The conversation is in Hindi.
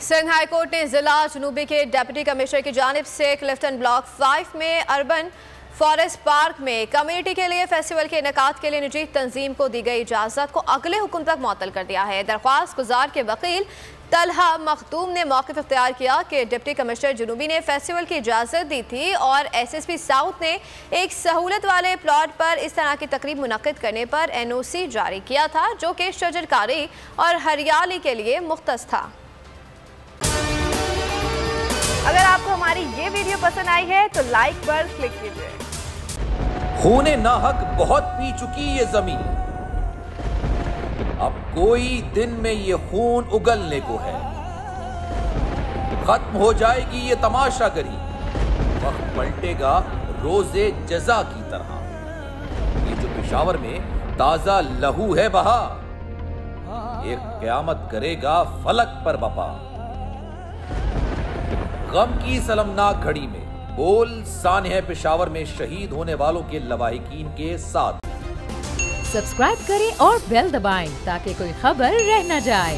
सिंध हाई कोर्ट ने जिला जनूबी के डिप्टी कमिश्नर की जानिब से क्लिफ्टन ब्लॉक 5 में अर्बन फॉरेस्ट पार्क में कम्युनिटी के लिए फेस्टिवल के इनेकाद के लिए निजी तंजीम को दी गई इजाज़त को अगले हुक्म तक मुअत्तल कर दिया है। दरख्वास्त गुजार के वकील तलहा मखदूम ने मौक़िफ़ इख्तियार किया कि डिप्टी कमिश्नर जनूबी ने फेस्टिवल की इजाज़त दी थी और SSP साउथ ने एक सहूलत वाले प्लॉट पर इस तरह की तकरीब मुनक्किद करने पर NOC जारी किया था, जो कि शजरकारी और हरियाली के लिए मुख्तस था। अगर आपको हमारी ये वीडियो पसंद आई है तो लाइक पर क्लिक कीजिए। खूने नाहक बहुत पी चुकी ये जमीन, अब कोई दिन में ये खून उगलने को है। खत्म हो जाएगी ये तमाशागरी, वक्त पलटेगा रोजे जजा की तरह। ये जो पेशावर में ताजा लहू है बहा, एक क़यामत करेगा फलक पर बपा। गम की सलमनाक घड़ी में बोल सानह पेशावर में शहीद होने वालों के लवाहिकीन के साथ। सब्सक्राइब करें और बेल दबाएं ताकि कोई खबर रह न जाए।